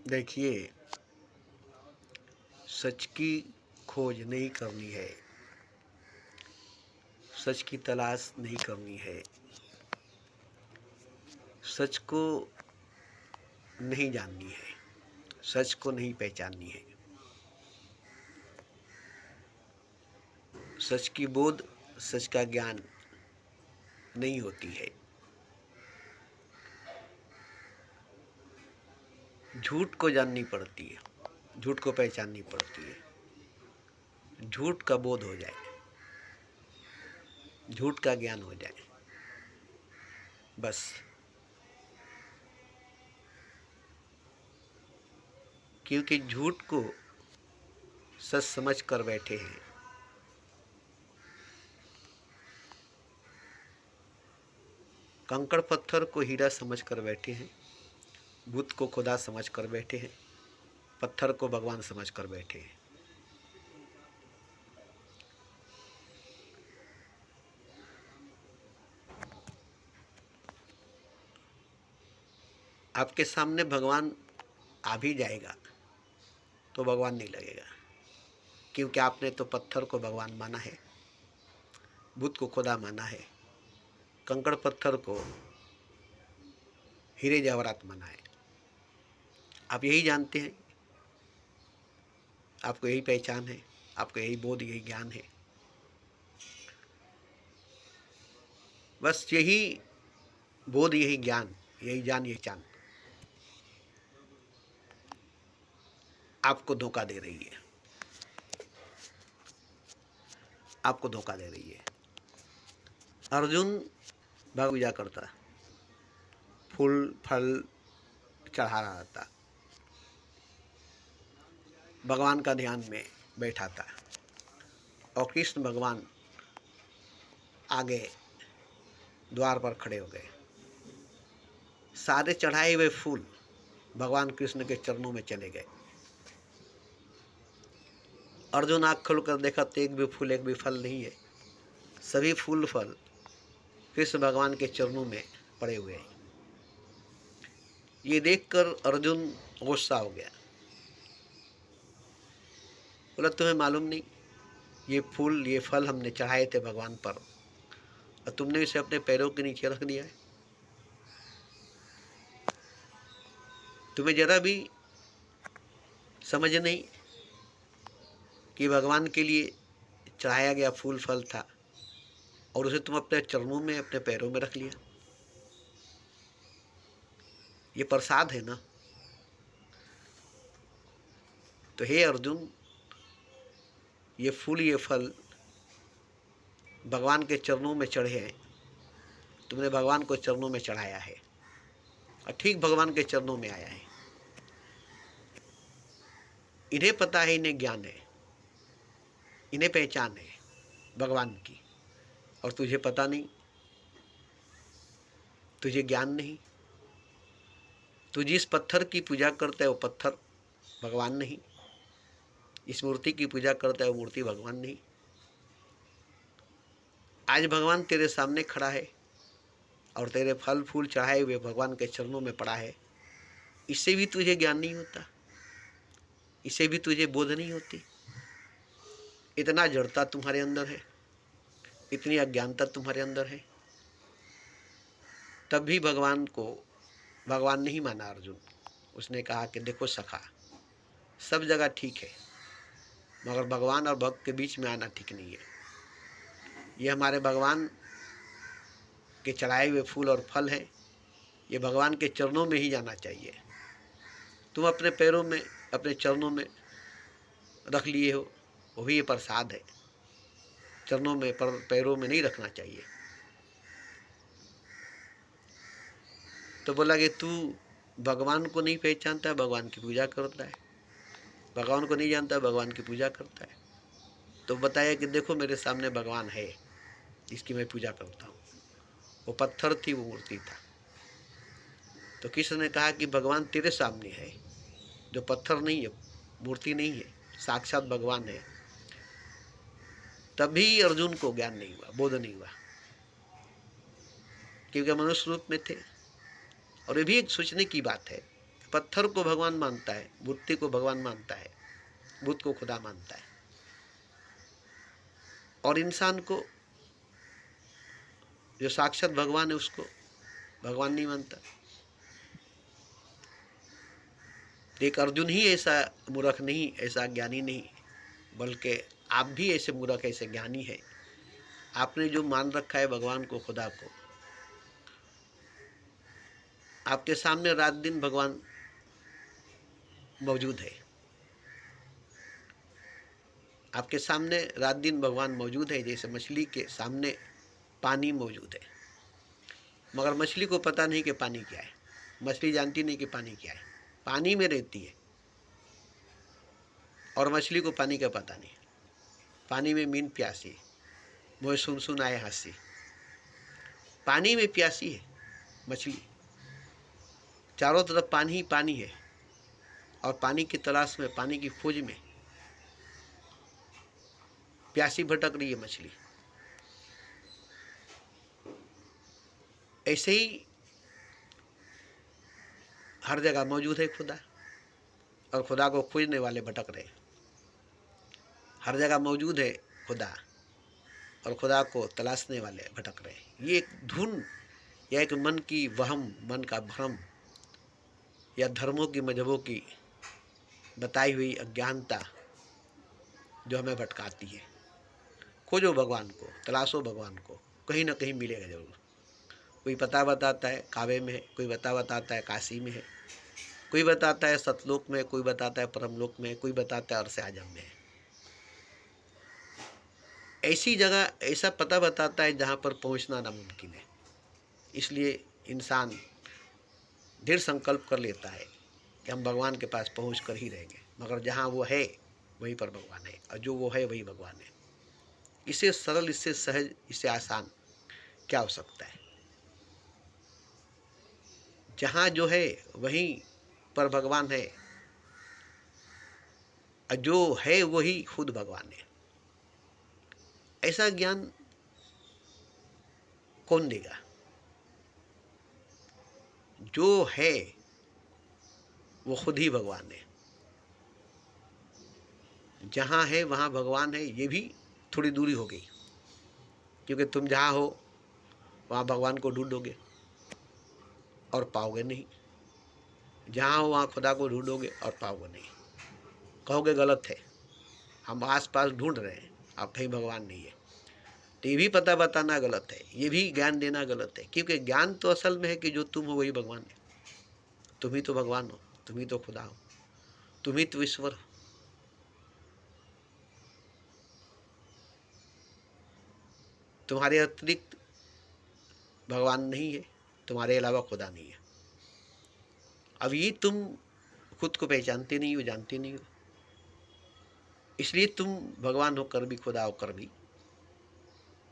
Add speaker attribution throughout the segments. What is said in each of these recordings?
Speaker 1: देखिए, सच की खोज नहीं करनी है, सच की तलाश नहीं करनी है, सच को नहीं जाननी है, सच को नहीं पहचाननी है। सच की बोध, सच का ज्ञान नहीं होती है। झूठ को जाननी पड़ती है, झूठ को पहचाननी पड़ती है। झूठ का बोध हो जाए, झूठ का ज्ञान हो जाए, बस। क्योंकि झूठ को सच समझ कर बैठे हैं। कंकड़ पत्थर को हीरा समझ कर बैठे हैं, बुत को खुदा समझ कर बैठे हैं, पत्थर को भगवान समझ कर बैठे हैं। आपके सामने भगवान आ भी जाएगा तो भगवान नहीं लगेगा, क्योंकि आपने तो पत्थर को भगवान माना है, बुत को खुदा माना है, कंकड़ पत्थर को हीरे जवाहरात माना है। आप यही जानते हैं, आपको यही पहचान है, आपको यही बोध, यही ज्ञान है। बस यही बोध, यही ज्ञान, यही जान, यही चान आपको धोखा दे रही है, आपको धोखा दे रही है। अर्जुन भगवत पूजा करता, फूल फल चढ़ा रहा था, भगवान का ध्यान में बैठा था, और कृष्ण भगवान आगे द्वार पर खड़े हो गए। सारे चढ़ाए हुए फूल भगवान कृष्ण के चरणों में चले गए। अर्जुन आँख खोलकर देखा तो एक भी फूल, एक भी फल नहीं है। सभी फूल फल कृष्ण भगवान के चरणों में पड़े हुए हैं। ये देखकर अर्जुन गुस्सा हो गया। बोला, तुम्हें मालूम नहीं, ये फूल, ये फल हमने चढ़ाए थे भगवान पर, और तुमने इसे अपने पैरों के नीचे रख दिया है। तुम्हें जरा भी समझ नहीं कि भगवान के लिए चढ़ाया गया फूल फल था, और उसे तुम अपने चरणों में, अपने पैरों में रख लिया। ये प्रसाद है ना। तो हे अर्जुन, ये फूल, ये फल भगवान के चरणों में चढ़े हैं, तुमने भगवान को चरणों में चढ़ाया है, और ठीक भगवान के चरणों में आया है। इन्हें पता है, इन्हें ज्ञान है, इन्हें पहचान है भगवान की, और तुझे पता नहीं, तुझे ज्ञान नहीं। तू जिस पत्थर की पूजा करता है वो पत्थर भगवान नहीं, इस मूर्ति की पूजा करता है वो मूर्ति भगवान नहीं। आज भगवान तेरे सामने खड़ा है और तेरे फल फूल चढ़ाए हुए भगवान के चरणों में पड़ा है। इससे भी तुझे ज्ञान नहीं होता, इससे भी तुझे बोध नहीं होती। इतना जड़ता तुम्हारे अंदर है, इतनी अज्ञानता तुम्हारे अंदर है, तब भी भगवान को भगवान नहीं माना अर्जुन। उसने कहा कि देखो सखा, सब जगह ठीक है, मगर भगवान और भक्त के बीच में आना ठीक नहीं है। ये हमारे भगवान के चढ़ाए हुए फूल और फल हैं, ये भगवान के चरणों में ही जाना चाहिए। तुम अपने पैरों में, अपने चरणों में रख लिए हो, वही ये प्रसाद है। चरणों में, पैरों में नहीं रखना चाहिए। तो बोला कि तू भगवान को नहीं पहचानता है, भगवान की पूजा करता है, भगवान को नहीं जानता, भगवान की पूजा करता है। तो बताया कि देखो मेरे सामने भगवान है जिसकी मैं पूजा करता हूँ। वो पत्थर थी, वो मूर्ति था। तो कृष्ण ने कहा कि भगवान तेरे सामने है, जो पत्थर नहीं है, मूर्ति नहीं है, साक्षात भगवान है। तभी अर्जुन को ज्ञान नहीं हुआ, बोध नहीं हुआ, क्योंकि मनुष्य रूप में थे। और ये भी एक सोचने की बात है, पत्थर को भगवान मानता है, मूर्ति को भगवान मानता है, बुद्ध को खुदा मानता है, और इंसान को जो साक्षात भगवान है उसको भगवान नहीं मानता। एक अर्जुन ही ऐसा मूर्ख नहीं, ऐसा ज्ञानी नहीं, बल्कि आप भी ऐसे मूर्ख, ऐसे ज्ञानी है। आपने जो मान रखा है भगवान को, खुदा को, आपके सामने रात दिन भगवान मौजूद है, आपके सामने रात दिन भगवान मौजूद है। जैसे मछली के सामने पानी मौजूद है, मगर मछली को पता नहीं कि पानी क्या है। मछली जानती नहीं कि पानी क्या है, पानी में रहती है, और मछली को पानी का पता नहीं। पानी में मीन प्यासी, मोहे सुन सुन आए हंसी। पानी में प्यासी है मछली, चारों तरफ पानी ही पानी है, और पानी की तलाश में, पानी की खोज में प्यासी भटक रही है मछली। ऐसे ही हर जगह मौजूद है खुदा, और खुदा को खोजने वाले भटक रहे। हर जगह मौजूद है खुदा, और खुदा को तलाशने वाले भटक रहे। ये एक धुन या एक मन की वहम, मन का भ्रम, या धर्मों की, मजहबों की बताई हुई अज्ञानता जो हमें भटकाती है। खोजो भगवान को, तलाशो भगवान को, कहीं ना कहीं मिलेगा जरूर। कोई पता बताता है काबे में है, कोई बताता है काशी में है, कोई बताता है सतलोक में, कोई बताता है परमलोक में, कोई बताता है अरसे आजम में है। ऐसी जगह ऐसा पता बताता है जहाँ पर पहुँचना नामुमकिन है। इसलिए इंसान दृढ़ संकल्प कर लेता है कि हम भगवान के पास पहुँच कर ही रहेंगे, मगर जहाँ वो है वहीं पर भगवान है, और जो वो है वही भगवान है। इससे सरल, इससे सहज, इससे आसान क्या हो सकता है। जहाँ जो है वहीं पर भगवान है, और जो है वही खुद भगवान है। ऐसा ज्ञान कौन देगा? जो है वो खुद ही भगवान है। जहाँ है वहाँ भगवान है, ये भी थोड़ी दूरी हो गई, क्योंकि तुम जहाँ हो वहाँ भगवान को ढूंढोगे और पाओगे नहीं, जहाँ हो वहाँ खुदा को ढूंढोगे और पाओगे नहीं। कहोगे गलत है, हम आसपास ढूंढ रहे हैं, अब कहीं भगवान नहीं है। तो ये भी पता बताना गलत है, ये भी ज्ञान देना गलत है, क्योंकि ज्ञान तो असल में है कि जो तुम हो वही भगवान है। तुम ही तो भगवान हो, तुम ही तो खुदा हो, तुम ही तो ईश्वर हो। तुम्हारे अतिरिक्त भगवान नहीं है, तुम्हारे अलावा खुदा नहीं है। अब ये तुम खुद को पहचानते नहीं हो, जानते नहीं हो, इसलिए तुम भगवान होकर भी, खुदा होकर भी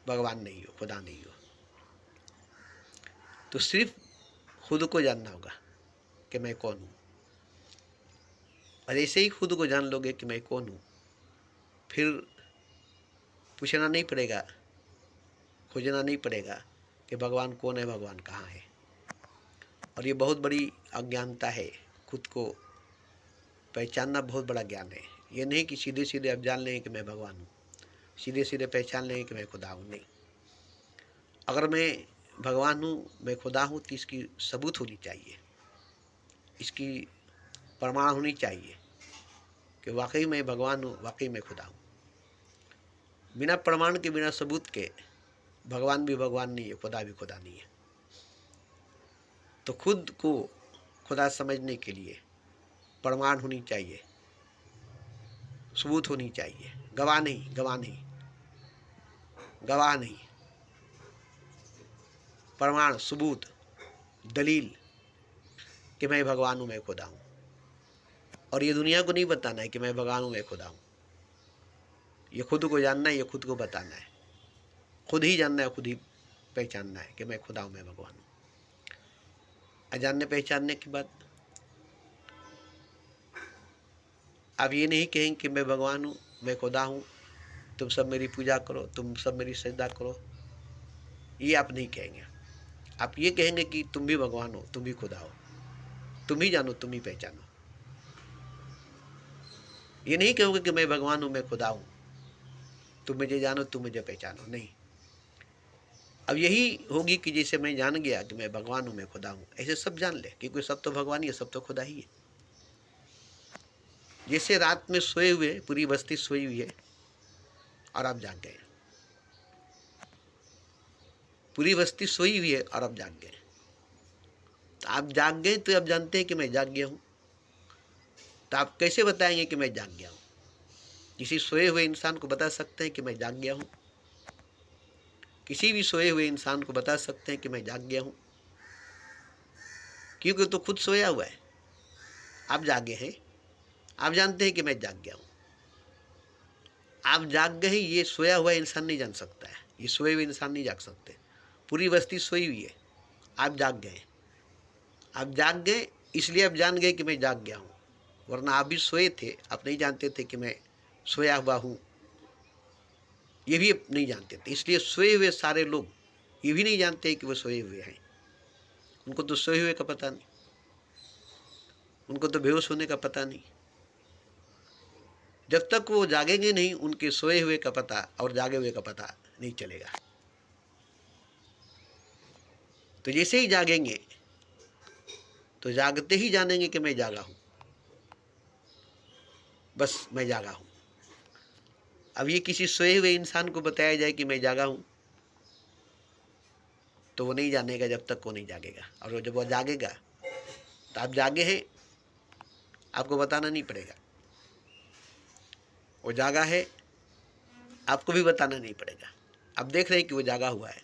Speaker 1: भगवान नहीं हो, खुदा नहीं हो। तो सिर्फ खुद को जानना होगा कि मैं कौन हूँ, और ऐसे ही खुद को जान लोगे कि मैं कौन हूँ, फिर पूछना नहीं पड़ेगा, खोजना नहीं पड़ेगा कि भगवान कौन है, भगवान कहाँ है। और ये बहुत बड़ी अज्ञानता है। खुद को पहचानना बहुत बड़ा ज्ञान है। ये नहीं कि सीधे सीधे आप जान लें कि मैं भगवान हूँ, सीधे सीधे पहचान लें कि मैं खुदा हूँ। नहीं, अगर मैं भगवान हूँ, मैं खुदा हूँ, तो इसकी सबूत होनी चाहिए, इसकी प्रमाण होनी चाहिए कि वाकई मैं भगवान हूँ, वाकई मैं खुदा हूँ। बिना प्रमाण के, बिना सबूत के भगवान भी भगवान नहीं है, खुदा भी खुदा नहीं है। तो खुद को खुदा समझने के लिए प्रमाण होनी चाहिए, सबूत होनी चाहिए, गवाह नहीं, गवाह नहीं, गवाह नहीं, प्रमाण, सबूत, दलील कि मैं भगवान हूँ, मैं खुदा हूँ। और ये दुनिया को नहीं बताना है कि मैं भगवान हूँ, मैं खुदा हूँ। ये खुद को जानना है, ये खुद को बताना है, खुद ही जानना है, खुद ही पहचानना है कि मैं खुदा हूँ, मैं भगवान हूँ। अजानने पहचानने के बाद आप ये नहीं कहेंगे कि मैं भगवान हूँ, मैं खुदा हूँ, तुम सब मेरी पूजा करो, तुम सब मेरी सजदा करो, ये आप नहीं कहेंगे। आप ये कहेंगे कि तुम भी भगवान हो, तुम भी खुदा हो। तुम ही जानो, तुम ही पहचानो। ये नहीं कहोगे कि मैं भगवान हूँ, मैं खुदा हूँ, तुम मुझे जानो, तुम मुझे पहचानो, नहीं। अब यही होगी कि जैसे मैं जान गया कि मैं भगवान हूँ, मैं खुदा हूँ, ऐसे सब जान ले, क्योंकि सब तो भगवान ही है, सब तो खुदा ही है। जैसे रात में सोए हुए पूरी बस्ती सोई हुई है और आप जाग गए, पूरी बस्ती सोई हुई है और आप जाग गए। तो आप जाग गए तो आप जानते हैं कि मैं जाग गया हूँ। तो आप कैसे बताएंगे कि मैं जाग गया हूँ? किसी सोए हुए इंसान को बता सकते हैं कि मैं जाग गया हूँ? किसी भी सोए हुए इंसान को बता सकते हैं कि मैं जाग गया हूँ? क्योंकि तो खुद सोया हुआ है, आप जागे हैं, आप जानते हैं कि मैं जाग गया हूँ। आप जाग गए, ये सोया हुआ इंसान नहीं जान सकता है, ये सोए हुए इंसान नहीं जाग सकते। पूरी बस्ती सोई हुई है, आप जाग गए, आप जाग गए इसलिए आप जान गए कि मैं जाग गया हूँ, वरना आप भी सोए थे, आप नहीं जानते थे कि मैं सोया हुआ हूँ, ये भी नहीं जानते थे। इसलिए सोए हुए सारे लोग ये भी नहीं जानते कि वो सोए हुए हैं, उनको तो सोए हुए का पता नहीं, उनको तो बेहोश होने का पता नहीं। जब तक वो जागेंगे नहीं, उनके सोए हुए का पता और जागे हुए का पता नहीं चलेगा। तो जैसे ही जागेंगे तो जागते ही जानेंगे कि मैं जागा हूँ, बस मैं जागा हूँ। अब ये किसी सोए हुए इंसान को बताया जाए कि मैं जागा हूँ, तो वो नहीं जानेगा जब तक वो नहीं जागेगा। और जब वो जागेगा तो आप जागे हैं, आपको बताना नहीं पड़ेगा, वो जागा है, आपको भी बताना नहीं पड़ेगा। आप देख रहे हैं कि वो जागा हुआ है,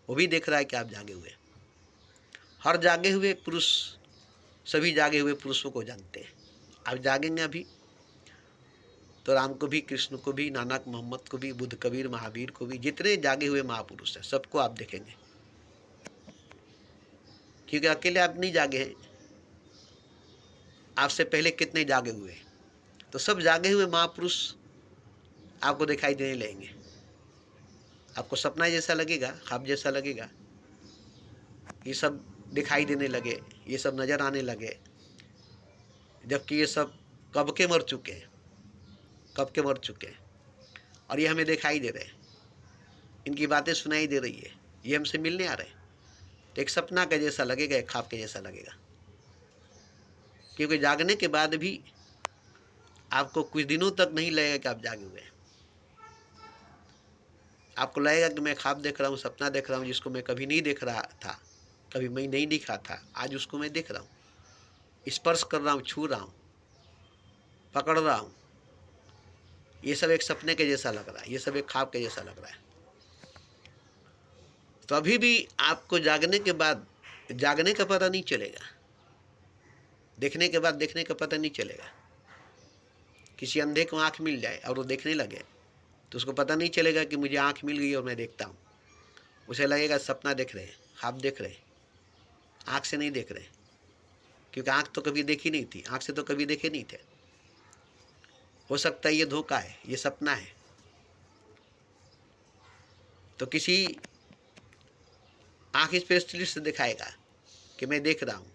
Speaker 1: वो भी देख रहा है कि आप जागे हुए। हर जागे हुए पुरुष सभी जागे हुए पुरुषों को जानते हैं। आप जागेंगे अभी तो राम को भी, कृष्ण को भी, नानक मोहम्मद को भी, बुद्ध कबीर महावीर को भी, जितने जागे हुए महापुरुष हैं सबको आप देखेंगे, क्योंकि अकेले आप नहीं जागे हैं, आपसे पहले कितने जागे हुए। तो सब जागे हुए महापुरुष आपको दिखाई देने लगेंगे। आपको सपना जैसा लगेगा, ख्वाब जैसा लगेगा, ये सब दिखाई देने लगे, ये सब नजर आने लगे, जबकि ये सब कब के मर चुके हैं, कब के मर चुके हैं, और ये हमें दिखाई दे रहे हैं, इनकी बातें सुनाई दे रही है, ये हमसे मिलने आ रहे हैं। तो एक सपना का जैसा लगेगा, एक ख्वाब के जैसा लगेगा, क्योंकि जागने के बाद भी आपको कुछ दिनों तक नहीं लगेगा कि आप जागे हुए हैं। आपको लगेगा कि मैं ख्वाब देख रहा हूँ, सपना देख रहा हूँ, जिसको मैं कभी नहीं देख रहा था, कभी मैं नहीं दिखा था, आज उसको मैं देख रहा हूँ, स्पर्श कर रहा हूँ, छू रहा हूँ, पकड़ रहा हूँ। ये सब एक सपने के जैसा लग रहा है, ये सब एक ख्वाब के जैसा लग रहा है। तो अभी भी आपको जागने के बाद जागने का पता नहीं चलेगा, देखने के बाद देखने का पता नहीं चलेगा। किसी अंधे को आँख मिल जाए और वो देखने लगे तो उसको पता नहीं चलेगा कि मुझे आँख मिल गई और मैं देखता हूँ। उसे लगेगा सपना देख रहे हैं, ख्वाब देख रहे हैं, आँख से नहीं देख रहे, क्योंकि आँख तो कभी देखी नहीं थी, आँख से तो कभी देखे नहीं थे। हो सकता है ये धोखा है, ये सपना है। तो किसी आँख स्पेशलिस्ट से दिखाएगा कि मैं देख रहा हूँ,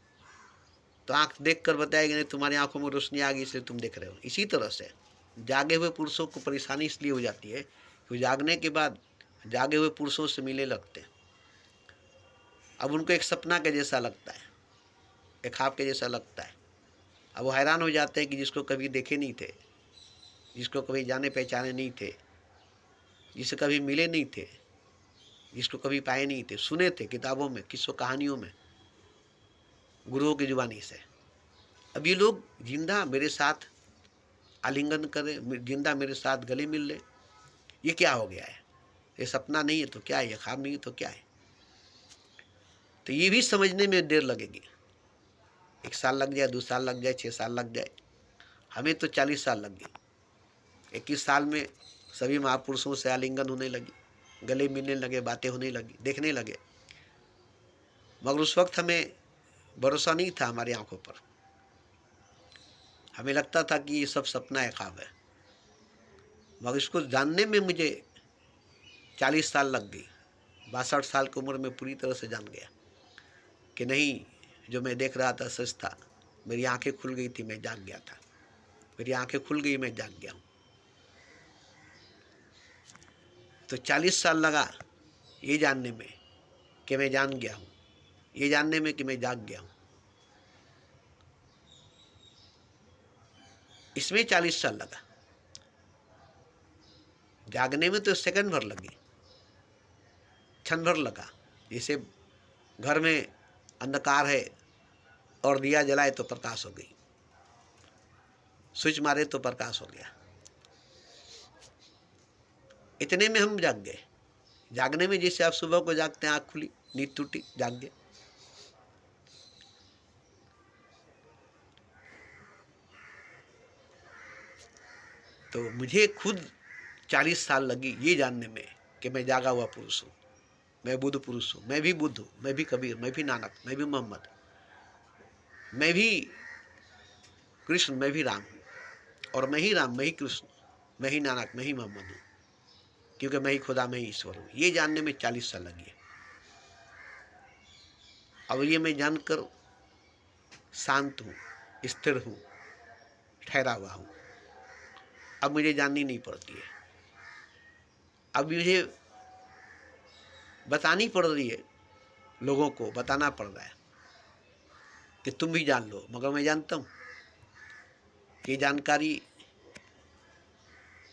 Speaker 1: तो आँख देख कर बताएगा नहीं तुम्हारी आँखों में रोशनी आ गई इसलिए तुम देख रहे हो। इसी तरह से जागे हुए पुरुषों को परेशानी इसलिए हो जाती है कि जागने के बाद जागे हुए पुरुषों से मिलने लगते हैं। अब उनको एक सपना के जैसा लगता है, एक ख्वाब के जैसा लगता है। अब वो हैरान हो जाते हैं कि जिसको कभी देखे नहीं थे, जिसको कभी जाने पहचाने नहीं थे, जिससे कभी मिले नहीं थे, जिसको कभी पाए नहीं थे, सुने थे किताबों में, किस्सों कहानियों में, गुरुओं की जुबानी से। अब ये लोग जिंदा मेरे साथ आलिंगन करें, जिंदा मेरे साथ गले मिल ले, ये क्या हो गया है? ये सपना नहीं है तो क्या है, ये ख्वाब नहीं है तो क्या है? तो ये भी समझने में देर लगेगी, 1 साल लग जाए, 2 साल लग जाए, 6 साल लग जाए, हमें तो 40 साल लग गए। 21 साल में सभी महापुरुषों से आलिंगन होने लगी, गले मिलने लगे, बातें होने लगी, देखने लगे। मगर उस वक्त हमें भरोसा नहीं था हमारी आंखों पर, हमें लगता था कि ये सब सपना है, ख्वाब है। मगर इसको जानने में मुझे 40 साल लग गई। 62 साल की उम्र में पूरी तरह से जान गया कि नहीं, जो मैं देख रहा था सच था, मेरी आंखें खुल गई थी, मैं जाग गया था। मेरी आंखें खुल गई, मैं जाग गया हूँ। तो 40 साल लगा ये जानने में कि मैं जान गया हूँ, ये जानने में कि मैं जाग गया हूँ। इसमें 40 साल लगा। जागने में तो सेकंड भर लगे, क्षण भर लगा। जैसे घर में अंधकार है और दिया जलाए तो प्रकाश हो गई, स्विच मारे तो प्रकाश हो गया। इतने में हम जाग गए। जागने में जैसे आप सुबह को जागते हैं, आँख खुली, नींद टूटी, जाग गए। तो मुझे खुद 40 साल लगी ये जानने में कि मैं जागा हुआ पुरुष हूँ, मैं बुद्ध पुरुष हूँ। मैं भी बुद्ध हूँ, मैं भी कबीर, मैं भी नानक, मैं भी मोहम्मद, मैं भी कृष्ण, मैं भी राम हूँ। और मैं ही राम, मैं ही कृष्ण, मैं ही नानक, मैं ही मोहम्मद हूँ, क्योंकि मैं ही खुदा, मैं ही ईश्वर हूँ। ये जानने में 40 साल लगी है। अब ये मैं जानकर शांत हूँ, स्थिर हूँ, ठहरा हुआ हूँ। अब मुझे जाननी नहीं पड़ती है। अब मुझे बतानी पड़ रही है, लोगों को बताना पड़ रहा है कि तुम भी जान लो। मगर मैं जानता हूँ कि जानकारी,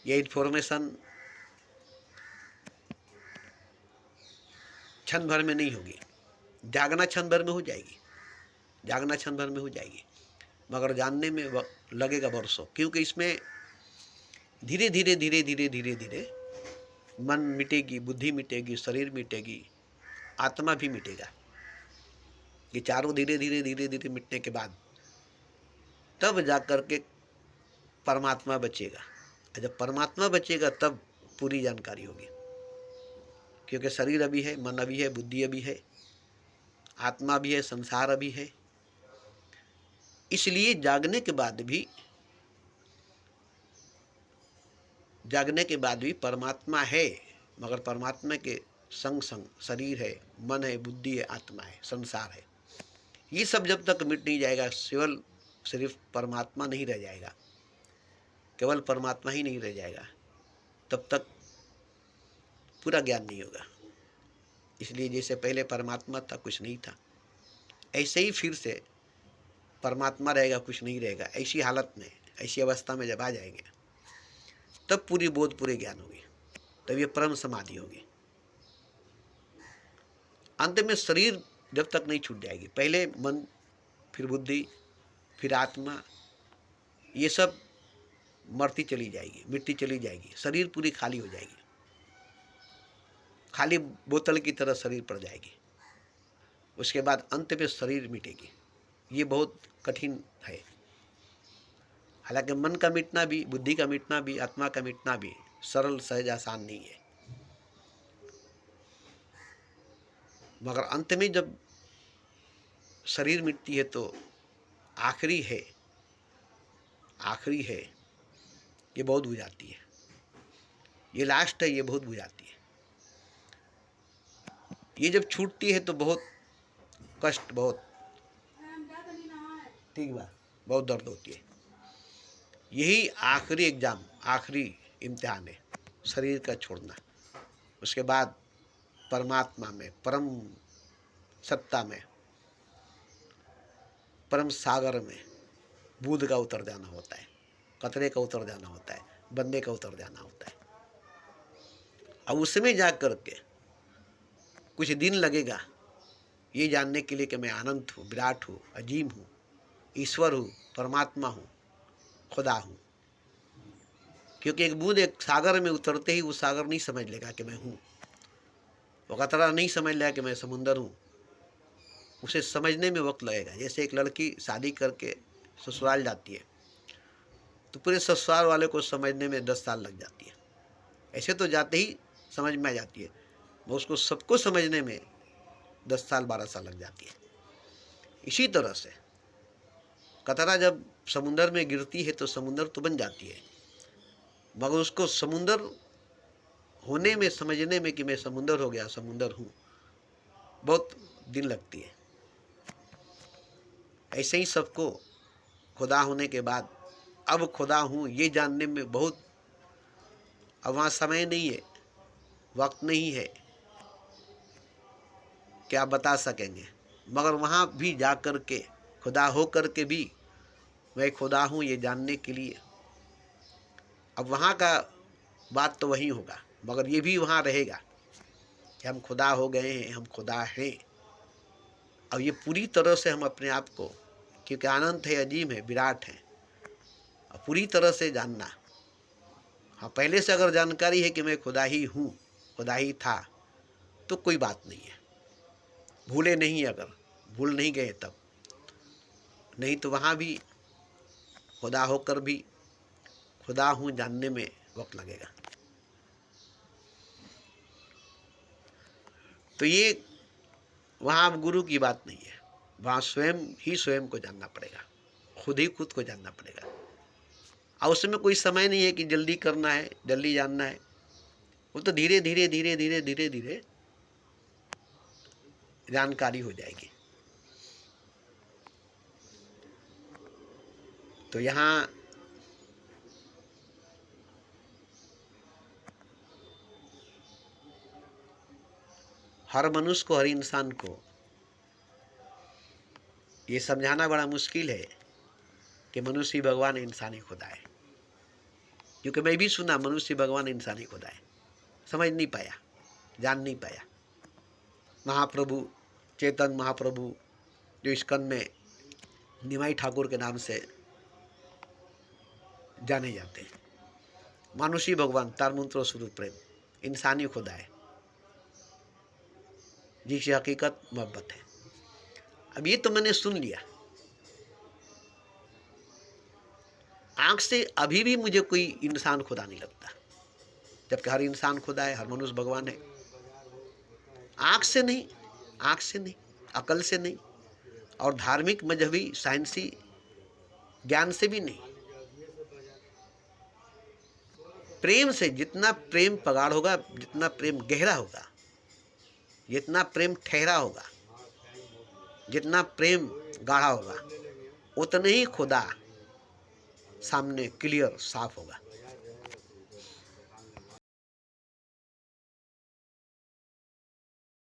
Speaker 1: ये इन्फॉर्मेशन क्षण भर में नहीं होगी। जागना क्षण भर में हो जाएगी, जागना क्षण भर में हो जाएगी, मगर जानने में लगेगा वर्षों। क्योंकि इसमें धीरे धीरे धीरे धीरे धीरे धीरे मन मिटेगी, बुद्धि मिटेगी, शरीर मिटेगी, आत्मा भी मिटेगा। ये चारों धीरे धीरे धीरे धीरे मिटने के बाद तब जाकर के परमात्मा बचेगा। और जब परमात्मा बचेगा तब पूरी जानकारी होगी। क्योंकि शरीर अभी है, मन अभी है, बुद्धि अभी है, आत्मा भी है, संसार अभी है। इसलिए जागने के बाद भी परमात्मा है, मगर परमात्मा के संग संग शरीर है, मन है, बुद्धि है, आत्मा है, संसार है। ये सब जब तक मिट नहीं जाएगा, सिर्फ परमात्मा नहीं रह जाएगा, केवल परमात्मा ही नहीं रह जाएगा, तब तक पूरा ज्ञान नहीं होगा। इसलिए जैसे पहले परमात्मा था, कुछ नहीं था, ऐसे ही फिर से परमात्मा रहेगा, कुछ नहीं रहेगा। ऐसी हालत में, ऐसी अवस्था में जब आ जाएंगे, तब पूरी बोध, पूरे ज्ञान होगी, तब ये परम समाधि होगी। अंत में शरीर जब तक नहीं छूट जाएगी, पहले मन, फिर बुद्धि, फिर आत्मा, ये सब मरती चली जाएगी, मिटती चली जाएगी, शरीर पूरी खाली हो जाएगी, खाली बोतल की तरह शरीर पड़ जाएगी। उसके बाद अंत में शरीर मिटेगी। ये बहुत कठिन है। हालांकि मन का मिटना भी, बुद्धि का मिटना भी, आत्मा का मिटना भी सरल, सहज, आसान नहीं है। मगर अंत में जब शरीर मिटती है तो आखिरी है, ये बहुत बुझाती है। ये लास्ट है, ये बहुत बुझाती है। ये जब छूटती है तो बहुत कष्ट, बहुत ठीक बा, बहुत दर्द होती है। यही आखिरी एग्जाम, आखिरी इम्तिहान है, शरीर का छोड़ना। उसके बाद परमात्मा में, परम सत्ता में, परम सागर में बूंद का उतर जाना होता है, कतरे का उतर जाना होता है, बंदे का उतर जाना होता है। अब उसमें जा कर के कुछ दिन लगेगा ये जानने के लिए कि मैं अनंत हूँ, विराट हूँ, अजीम हूँ, ईश्वर हूँ, परमात्मा हूँ, खुदा हूँ। क्योंकि एक बूंद एक सागर में उतरते ही वो सागर नहीं समझ लेगा कि मैं हूँ, वो कतरा नहीं समझ लेगा कि मैं समुंदर हूँ। उसे समझने में वक्त लगेगा। जैसे एक लड़की शादी करके ससुराल जाती है तो पूरे ससुराल वाले को समझने में 10 साल लग जाती है। ऐसे तो जाते ही समझ में आ जाती है, वो उसको सबको समझने में 10 साल 12 साल लग जाती है। इसी तरह से कतरा जब समुंदर में गिरती है तो समुंदर तो बन जाती है, मगर उसको समुंदर होने में, समझने में कि मैं समुंदर हो गया, समुंदर हूँ, बहुत दिन लगती है। ऐसे ही सबको खुदा होने के बाद अब खुदा हूँ ये जानने में बहुत, अब वहाँ समय नहीं है, वक्त नहीं है कि आप बता सकेंगे। मगर वहाँ भी जा कर के, खुदा हो कर के भी मैं खुदा हूँ ये जानने के लिए, अब वहाँ का बात तो वही होगा, मगर ये भी वहाँ रहेगा कि हम खुदा हो गए हैं, हम खुदा हैं। अब ये पूरी तरह से हम अपने आप को, क्योंकि अनंत है, अजीम है, विराट है, पूरी तरह से जानना। हाँ, पहले से अगर जानकारी है कि मैं खुदा ही हूँ, खुदा ही था, तो कोई बात नहीं है। भूले नहीं, अगर भूल नहीं गए तब, नहीं तो वहाँ भी खुदा होकर भी खुदा हूँ जानने में वक्त लगेगा। तो ये वहाँ अब गुरु की बात नहीं है, वहाँ स्वयं ही स्वयं को जानना पड़ेगा, खुद ही खुद को जानना पड़ेगा। और उसमें कोई समय नहीं है कि जल्दी करना है, जल्दी जानना है। वो तो धीरे धीरे धीरे धीरे धीरे धीरे जानकारी हो जाएगी। तो यहाँ हर मनुष्य को, हर इंसान को ये समझाना बड़ा मुश्किल है कि मनुष्य ही भगवान है, इंसान ही खुदा है। क्योंकि मैं भी सुना मनुष्य भगवान, इंसान ही खुदा है, समझ नहीं पाया, जान नहीं पाया। महाप्रभु चेतन महाप्रभु जो इस्कन में निमाई ठाकुर के नाम से जाने जाते हैं, मानुषी भगवान तार मंत्र स्वरूप प्रेम, इंसानी खुदा है जिसकी हकीकत मोहब्बत है। अब ये तो मैंने सुन लिया, आँख से अभी भी मुझे कोई इंसान खुदा नहीं लगता, जबकि हर इंसान खुदा है, हर मनुष्य भगवान है। आँख से नहीं, आँख से नहीं, अकल से नहीं, और धार्मिक मजहबी साइंसी ज्ञान से भी नहीं। प्रेम से, जितना प्रेम पगाढ़ होगा, जितना प्रेम गहरा होगा, जितना प्रेम ठहरा होगा, जितना प्रेम गाढ़ा होगा, उतने ही खुदा सामने क्लियर साफ होगा।